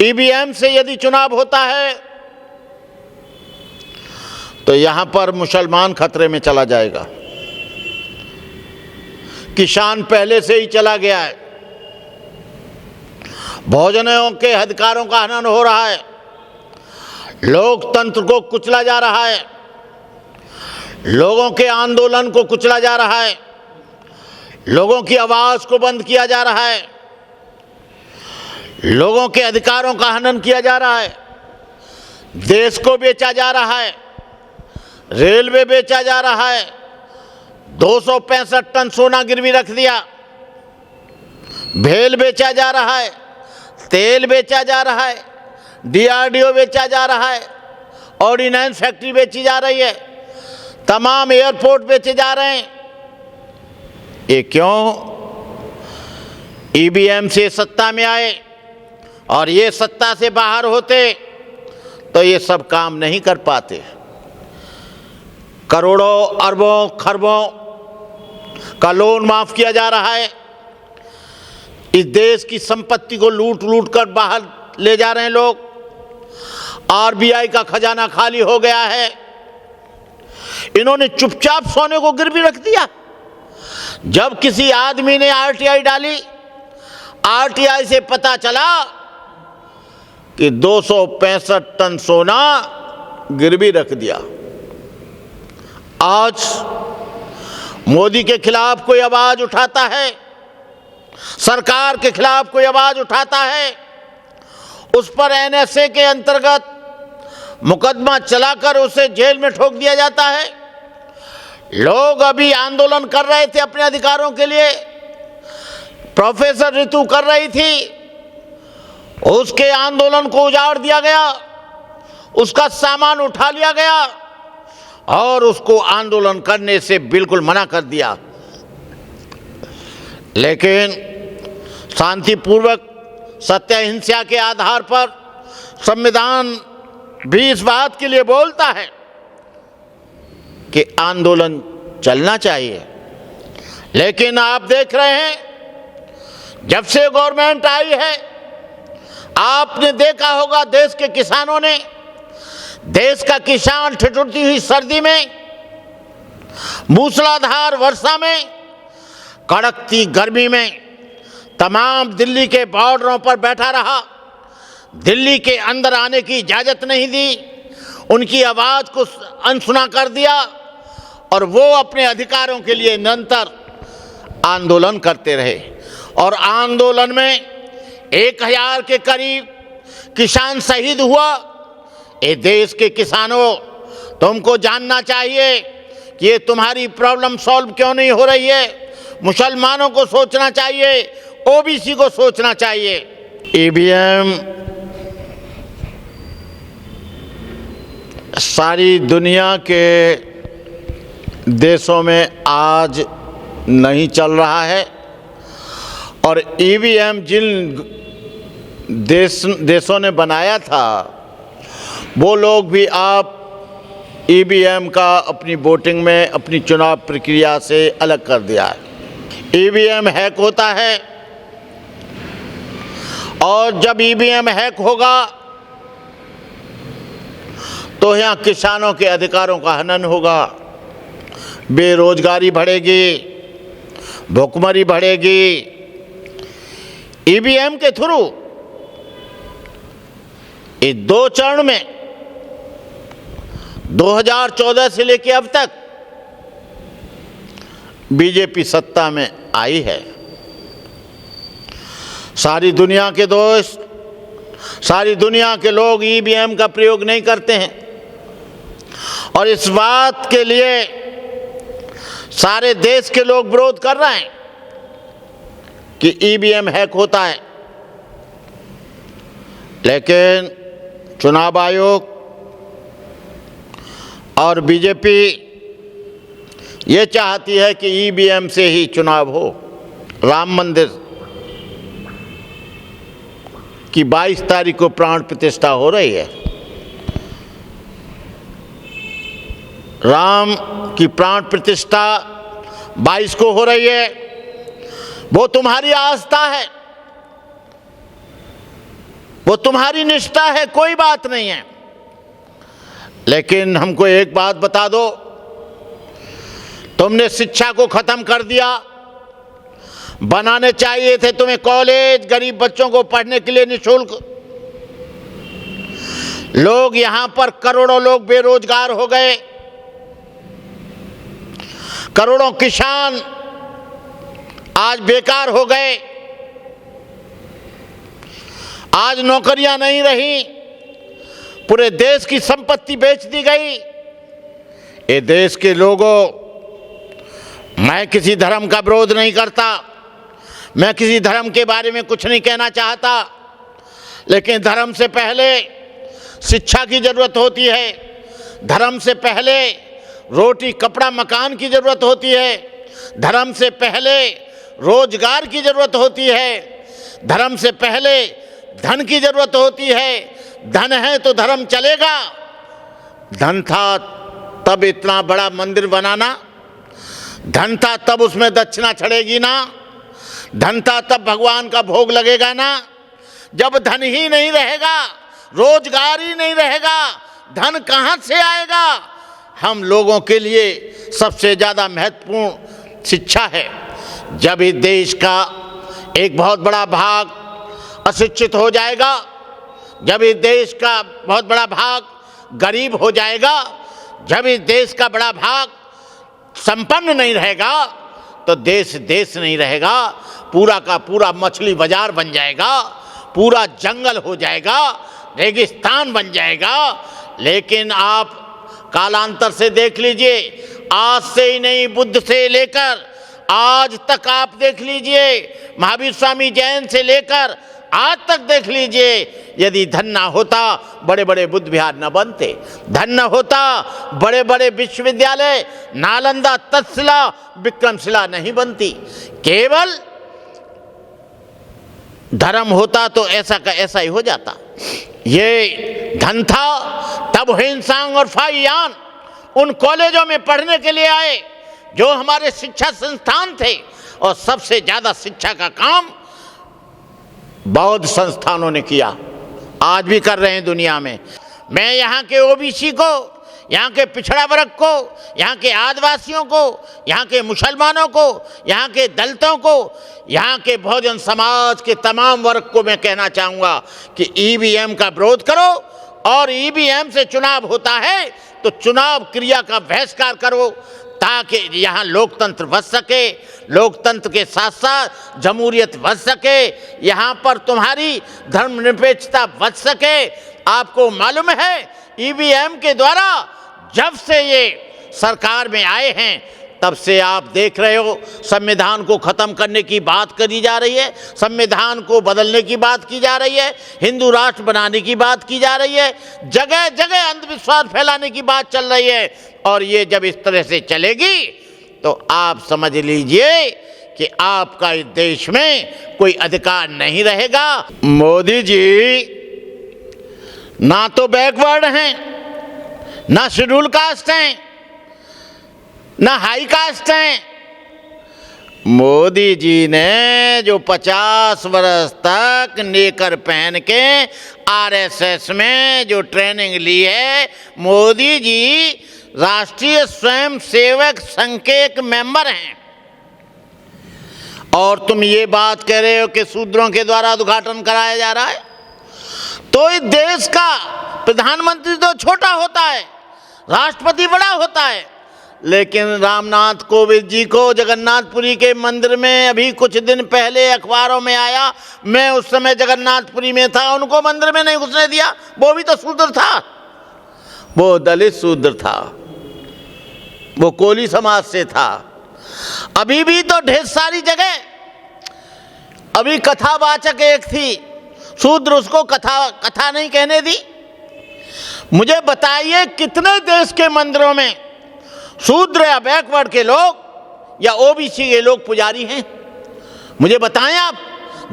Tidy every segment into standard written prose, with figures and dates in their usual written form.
EVM से यदि चुनाव होता है तो यहां पर मुसलमान खतरे में चला जाएगा। किसान पहले से ही चला गया है, भोजनों के अधिकारों का हनन हो रहा है, लोकतंत्र को कुचला जा रहा है, लोगों के आंदोलन को कुचला जा रहा है, लोगों की आवाज को बंद किया जा रहा है, लोगों के अधिकारों का हनन किया जा रहा है, देश को बेचा जा रहा है, रेलवे बेचा जा रहा है, 265 टन सोना गिरवी रख दिया, भेल बेचा जा रहा है, तेल बेचा जा रहा है, डीआरडीओ बेचा जा रहा है, ऑर्डिनेंस फैक्ट्री बेची जा रही है, तमाम एयरपोर्ट बेचे जा रहे हैं। ये क्यों? ईवीएम से सत्ता में आए और ये सत्ता से बाहर होते तो ये सब काम नहीं कर पाते। करोड़ों अरबों खरबों का लोन माफ किया जा रहा है, इस देश की संपत्ति को लूट लूट कर बाहर ले जा रहे हैं लोग, आरबीआई का खजाना खाली हो गया है, इन्होंने चुपचाप सोने को गिरवी रख दिया। जब किसी आदमी ने आरटीआई डाली, आरटीआई से पता चला कि 265 टन सोना गिरवी रख दिया। आज मोदी के खिलाफ कोई आवाज उठाता है, सरकार के खिलाफ कोई आवाज उठाता है, उस पर एनएसए के अंतर्गत मुकदमा चलाकर उसे जेल में ठोक दिया जाता है। लोग अभी आंदोलन कर रहे थे अपने अधिकारों के लिए, प्रोफेसर ऋतु कर रही थी, उसके आंदोलन को उजाड़ दिया गया, उसका सामान उठा लिया गया और उसको आंदोलन करने से बिल्कुल मना कर दिया। लेकिन शांतिपूर्वक सत्य अहिंसा के आधार पर संविधान भी इस बात के लिए बोलता है कि आंदोलन चलना चाहिए। लेकिन आप देख रहे हैं, जब से गवर्नमेंट आई है, आपने देखा होगा देश के किसानों ने, देश का किसान ठिठुरती हुई सर्दी में, मूसलाधार वर्षा में, कड़कती गर्मी में तमाम दिल्ली के बॉर्डरों पर बैठा रहा, दिल्ली के अंदर आने की इजाजत नहीं दी, उनकी आवाज को अनसुना कर दिया और वो अपने अधिकारों के लिए निरंतर आंदोलन करते रहे। और आंदोलन में 1000 के करीब किसान शहीद हुआ। ये देश के किसानों, तुमको जानना चाहिए कि ये तुम्हारी प्रॉब्लम सॉल्व क्यों नहीं हो रही है। मुसलमानों को सोचना चाहिए, ओबीसी को सोचना चाहिए। ईवीएम सारी दुनिया के देशों में आज नहीं चल रहा है और ईवीएम जिन देशों ने बनाया था, वो लोग भी आप ईवीएम का अपनी वोटिंग में, अपनी चुनाव प्रक्रिया से अलग कर दिया है। ईवीएम हैक होता है और जब ईवीएम हैक होगा तो यहाँ किसानों के अधिकारों का हनन होगा, बेरोजगारी बढ़ेगी, भुखमरी बढ़ेगी। ईवीएम के थ्रू इस 2 चरण में 2014 से लेकर अब तक बीजेपी सत्ता में आई है। सारी दुनिया के दोस्त, सारी दुनिया के लोग ईवीएम का प्रयोग नहीं करते हैं और इस बात के लिए सारे देश के लोग विरोध कर रहे हैं कि ईवीएम हैक होता है। लेकिन चुनाव आयोग और बीजेपी ये चाहती है कि ईवीएम से ही चुनाव हो। राम मंदिर की 22 तारीख को प्राण प्रतिष्ठा हो रही है। राम की प्राण प्रतिष्ठा 22 को हो रही है। वो तुम्हारी आस्था है, वो तुम्हारी निष्ठा है, कोई बात नहीं है। लेकिन हमको एक बात बता दो, तुमने शिक्षा को खत्म कर दिया। बनाने चाहिए थे तुम्हें कॉलेज गरीब बच्चों को पढ़ने के लिए निःशुल्क। लोग यहां पर करोड़ों लोग बेरोजगार हो गए, करोड़ों किसान आज बेकार हो गए, आज नौकरियां नहीं रही, पूरे देश की संपत्ति बेच दी गई। ये देश के लोगों, मैं किसी धर्म का विरोध नहीं करता, मैं किसी धर्म के बारे में कुछ नहीं कहना चाहता, लेकिन धर्म से पहले शिक्षा की जरूरत होती है, धर्म से पहले रोटी कपड़ा मकान की जरूरत होती है, धर्म से पहले रोजगार की जरूरत होती है, धर्म से पहले धन की जरूरत होती है। धन है तो धर्म चलेगा। धन था तब इतना बड़ा मंदिर बनाना, धन था तब उसमें दक्षिणा चढ़ेगी ना, धन था तब भगवान का भोग लगेगा ना। जब धन ही नहीं रहेगा, रोजगार ही नहीं रहेगा, धन कहाँ से आएगा? हम लोगों के लिए सबसे ज़्यादा महत्वपूर्ण शिक्षा है। जब इस देश का एक बहुत बड़ा भाग अशिक्षित हो जाएगा, जब इस देश का बहुत बड़ा भाग गरीब हो जाएगा, जब इस देश का बड़ा भाग संपन्न नहीं रहेगा, तो देश देश नहीं रहेगा, पूरा का पूरा मछली बाजार बन जाएगा, पूरा जंगल हो जाएगा, रेगिस्तान बन जाएगा। लेकिन आप कालांतर से देख लीजिए, आज से ही नहीं, बुद्ध से लेकर आज तक आप देख लीजिए, महावीर स्वामी जैन से लेकर आज तक देख लीजिए, यदि धन ना होता बड़े बड़े बुद्ध विहार न बनते, धन न होता बड़े बड़े विश्वविद्यालय नालंदा तक्षशिला विक्रमशिला नहीं बनती। केवल धर्म होता तो ऐसा का ऐसा ही हो जाता। ये धन था तब हिंसांग और फाइयान उन कॉलेजों में पढ़ने के लिए आए जो हमारे शिक्षा संस्थान थे, और सबसे ज़्यादा शिक्षा का काम बौद्ध संस्थानों ने किया, आज भी कर रहे हैं दुनिया में। मैं यहाँ के ओबीसी को, यहाँ के पिछड़ा वर्ग को, यहाँ के आदिवासियों को, यहाँ के मुसलमानों को, यहाँ के दलितों को, यहाँ के बहुजन समाज के तमाम वर्ग को मैं कहना चाहूँगा कि ईवीएम का विरोध करो, और ईवीएम से चुनाव होता है तो चुनाव क्रिया का बहिष्कार करो, ताकि यहाँ लोकतंत्र बच सके, लोकतंत्र के साथ साथ जमहूरियत बच सके, यहाँ पर तुम्हारी धर्मनिरपेक्षता बच सके। आपको मालूम है ईवीएम के द्वारा जब से ये सरकार में आए हैं तब से आप देख रहे हो संविधान को ख़त्म करने की बात करी जा रही है, संविधान को बदलने की बात की जा रही है, हिंदू राष्ट्र बनाने की बात की जा रही है, जगह जगह अंधविश्वास फैलाने की बात चल रही है। और ये जब इस तरह से चलेगी तो आप समझ लीजिए कि आपका इस देश में कोई अधिकार नहीं रहेगा। मोदी जी ना तो बैकवर्ड हैं, ना शेड्यूल कास्ट हैं, ना हाई कास्ट हैं। मोदी जी ने जो 50 वर्ष तक नेकर पहन के आरएसएस में जो ट्रेनिंग ली है, मोदी जी राष्ट्रीय स्वयंसेवक संघ के एक मेंबर हैं, और तुम ये बात कह रहे हो कि शूद्रों के द्वारा उद्घाटन कराया जा रहा है। तो इस देश का प्रधानमंत्री तो छोटा होता है, राष्ट्रपति बड़ा होता है, लेकिन रामनाथ कोविंद जी को जगन्नाथपुरी के मंदिर में अभी कुछ दिन पहले अखबारों में आया, मैं उस समय जगन्नाथपुरी में था, उनको मंदिर में नहीं घुसने दिया। वो भी तो शूद्र था, वो दलित शूद्र था, वो कोली समाज से था। अभी भी तो ढेर सारी जगह, अभी कथावाचक एक थी, शूद्र उसको कथा नहीं कहने दी। मुझे बताइए कितने देश के मंदिरों में शूद्र या बैकवर्ड के लोग या ओबीसी के लोग पुजारी हैं? मुझे बताएं आप।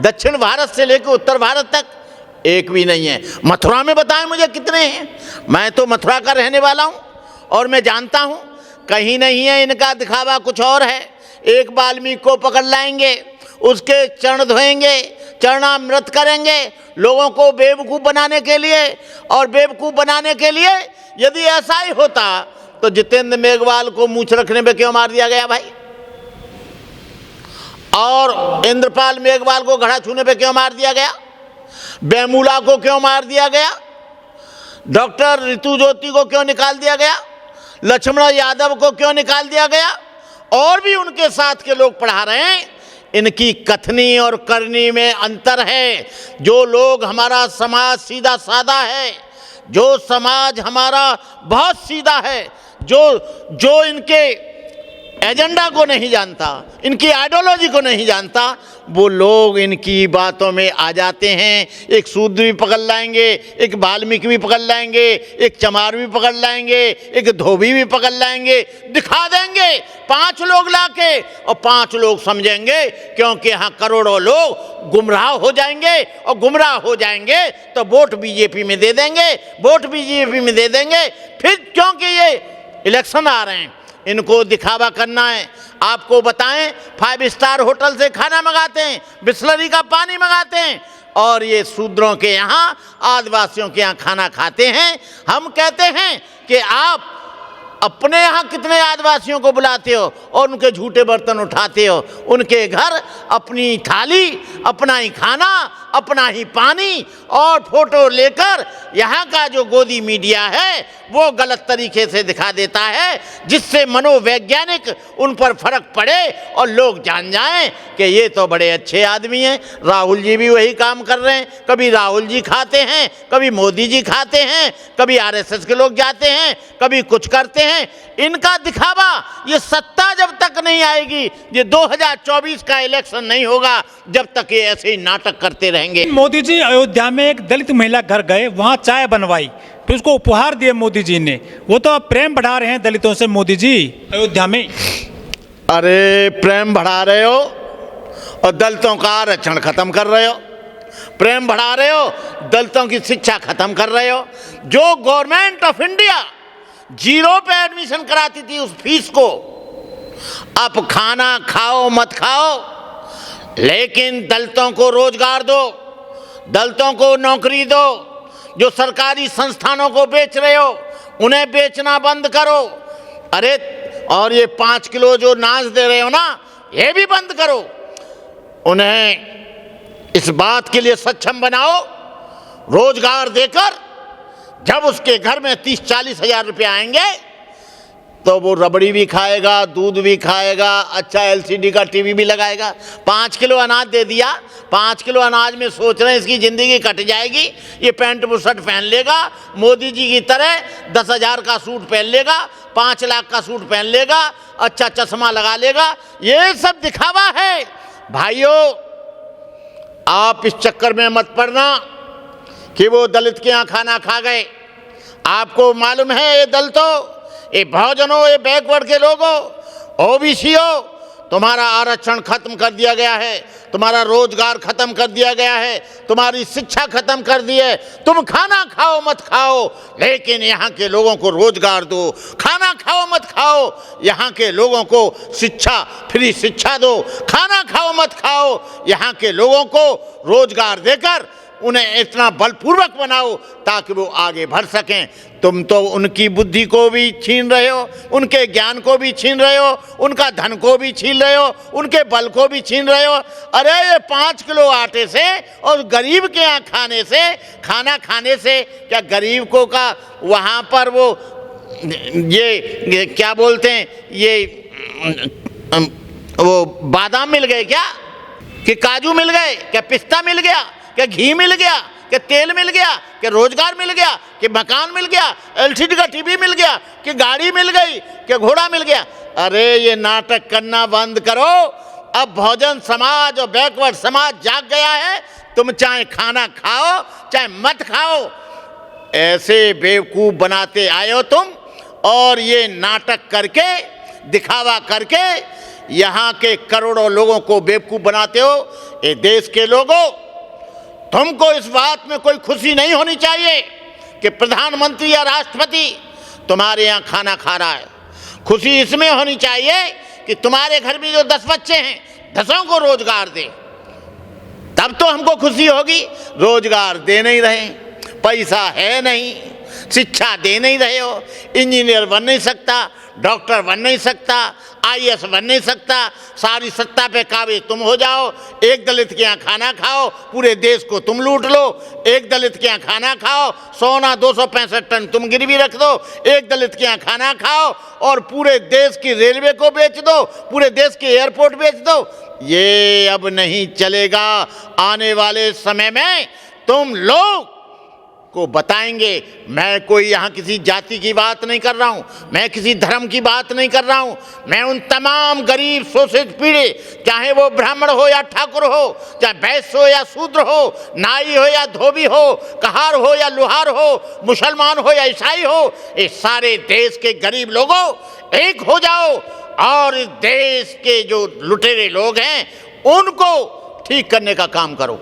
दक्षिण भारत से लेकर उत्तर भारत तक एक भी नहीं है। मथुरा में बताएं मुझे कितने हैं? मैं तो मथुरा का रहने वाला हूं और मैं जानता हूं कहीं नहीं है। इनका दिखावा कुछ और है। एक वाल्मीकि को पकड़ लाएंगे, उसके चरण धोएंगे, चरणामृत करेंगे लोगों को बेवकूफ़ बनाने के लिए। और बेवकूफ़ बनाने के लिए यदि ऐसा ही होता तो जितेंद्र मेघवाल को मूंछ रखने पे क्यों मार दिया गया भाई? और इंद्रपाल मेघवाल को घड़ा छूने पे क्यों मार दिया गया? बेमूला को क्यों मार दिया गया? डॉक्टर ऋतु ज्योति को क्यों निकाल दिया गया? लक्ष्मण यादव को क्यों निकाल दिया गया? और भी उनके साथ के लोग पढ़ा रहे हैं। इनकी कथनी और करनी में अंतर है। जो लोग, हमारा समाज सीधा साधा है, जो समाज हमारा बहुत सीधा है, जो इनके एजेंडा को नहीं जानता, इनकी आइडियोलॉजी को नहीं जानता, वो लोग इनकी बातों में आ जाते हैं। एक शूद्र भी पकड़ लाएंगे, एक वाल्मीकि भी पकड़ लाएंगे, एक चमार भी पकड़ लाएंगे, एक धोबी भी पकड़ लाएंगे, दिखा देंगे 5 लोग लाके, और 5 लोग समझेंगे, क्योंकि यहाँ करोड़ों लोग गुमराह हो जाएंगे। और गुमराह हो जाएंगे तो वोट बीजेपी में दे देंगे, वोट बीजेपी में दे देंगे। फिर क्योंकि ये इलेक्शन आ रहे हैं, इनको दिखावा करना है। आपको बताएं, 5 स्टार होटल से खाना मंगाते हैं, बिस्लरी का पानी मंगाते हैं, और ये शूद्रों के यहाँ, आदिवासियों के यहाँ खाना खाते हैं। हम कहते हैं कि आप अपने यहाँ कितने आदिवासियों को बुलाते हो और उनके झूठे बर्तन उठाते हो। उनके घर अपनी थाली, अपना ही खाना, अपना ही पानी और फोटो लेकर यहाँ का जो गोदी मीडिया है वो गलत तरीके से दिखा देता है, जिससे मनोवैज्ञानिक उन पर फर्क पड़े और लोग जान जाएं कि ये तो बड़े अच्छे आदमी हैं। राहुल जी भी वही काम कर रहे हैं। कभी राहुल जी खाते हैं, कभी मोदी जी खाते हैं, कभी आरएसएस के लोग जाते हैं, कभी कुछ करते हैं। इनका दिखावा, ये सत्ता जब तक नहीं आएगी, ये 2024 का इलेक्शन नहीं होगा, जब तक ये ऐसे ही नाटक करते रहेंगे। मोदी जी अयोध्या में एक दलित महिला घर गए, वहां चाय बनवाई, फिर उसको उपहार दिए मोदी जी ने। वो तो अब प्रेम बढ़ा रहे हैं दलितों से मोदी जी अयोध्या में। अरे प्रेम बढ़ा रहे हो और दलितों का आरक्षण खत्म कर रहे हो। प्रेम बढ़ा रहे हो, दलितों की शिक्षा खत्म कर रहे हो। जो गवर्नमेंट ऑफ इंडिया 0 पे एडमिशन कराती थी उस फीस को, अब खाना खाओ मत खाओ, लेकिन दलितों को रोजगार दो, दलितों को नौकरी दो। जो सरकारी संस्थानों को बेच रहे हो उन्हें बेचना बंद करो। अरे और ये 5 किलो जो अनाज दे रहे हो ना, ये भी बंद करो। उन्हें इस बात के लिए सक्षम बनाओ, रोजगार देकर जब उसके घर में 30-40 हजार रुपये आएंगे तो वो रबड़ी भी खाएगा, दूध भी खाएगा, अच्छा एलसीडी का टीवी भी लगाएगा। 5 किलो अनाज दे दिया, 5 किलो अनाज में सोच रहे हैं इसकी ज़िंदगी कट जाएगी। ये पैंट बुशर्ट पहन लेगा, मोदी जी की तरह 10,000 का सूट पहन लेगा, 5 लाख का सूट पहन लेगा, अच्छा चश्मा लगा लेगा। ये सब दिखावा है। भाइयों, आप इस चक्कर में मत पड़ना कि वो दलित के यहाँ खाना खा गए। आपको मालूम है, ये दलितों, ये बहुजनों, ये बैकवर्ड के लोगों, ओबीसी हो, तुम्हारा आरक्षण खत्म कर दिया गया है, तुम्हारा रोजगार खत्म कर दिया गया है, तुम्हारी शिक्षा खत्म कर दी है। तुम खाना खाओ मत खाओ, लेकिन यहाँ के लोगों को रोजगार दो। खाना खाओ मत खाओ, यहाँ के लोगों को शिक्षा, फ्री शिक्षा दो। खाना खाओ मत खाओ, यहाँ के लोगों को रोजगार देकर उन्हें इतना बलपूर्वक बनाओ ताकि वो आगे बढ़ सकें। तुम तो उनकी बुद्धि को भी छीन रहे हो, उनके ज्ञान को भी छीन रहे हो, उनका धन को भी छीन रहे हो, उनके बल को भी छीन रहे हो। अरे ये 5 किलो आटे से और गरीब के यहाँ खाना खाने से क्या गरीब को का वहाँ पर वो ये क्या बोलते हैं, ये वो बादाम मिल गए क्या, कि काजू मिल गए क्या, पिस्ता मिल गया क्या, घी मिल गया कि तेल मिल गया, कि रोजगार मिल गया, कि मकान मिल गया, एलसीडी का टीवी मिल गया, कि गाड़ी मिल गई, कि घोड़ा मिल गया। अरे ये नाटक करना बंद करो। अब बहुजन समाज और बैकवर्ड समाज जाग गया है। तुम चाहे खाना खाओ चाहे मत खाओ, ऐसे बेवकूफ बनाते आए हो तुम, और ये नाटक करके, दिखावा करके यहाँ के करोड़ों लोगों को बेवकूफ बनाते हो। ये देश के लोगों, तुमको इस बात में कोई खुशी नहीं होनी चाहिए कि प्रधानमंत्री या राष्ट्रपति तुम्हारे यहाँ खाना खा रहा है। खुशी इसमें होनी चाहिए कि तुम्हारे घर में जो 10 बच्चे हैं, 10 को रोजगार दे, तब तो हमको खुशी होगी। रोजगार दे नहीं रहे, पैसा है नहीं, शिक्षा दे नहीं रहे हो, इंजीनियर बन नहीं सकता, डॉक्टर बन नहीं सकता, आईएएस बन नहीं सकता, सारी सत्ता पे काबिज तुम हो जाओ, एक दलित के यहाँ खाना खाओ, पूरे देश को तुम लूट लो। एक दलित के यहाँ खाना खाओ, सोना 265 टन तुम गिरवी रख दो, एक दलित के यहाँ खाना खाओ और पूरे देश की रेलवे को बेच दो, पूरे देश के एयरपोर्ट बेच दो। ये अब नहीं चलेगा। आने वाले समय में तुम लोग को बताएंगे। मैं कोई यहाँ किसी जाति की बात नहीं कर रहा हूँ, मैं किसी धर्म की बात नहीं कर रहा हूँ, मैं उन तमाम गरीब शोषित पीड़ित, चाहे वो ब्राह्मण हो या ठाकुर हो, चाहे वैश्य हो या शूद्र हो, नाई हो या धोबी हो, कहार हो या लुहार हो, मुसलमान हो या ईसाई हो, ये सारे देश के गरीब लोगों एक हो जाओ और इस देश के जो लुटेरे लोग हैं उनको ठीक करने का काम करो।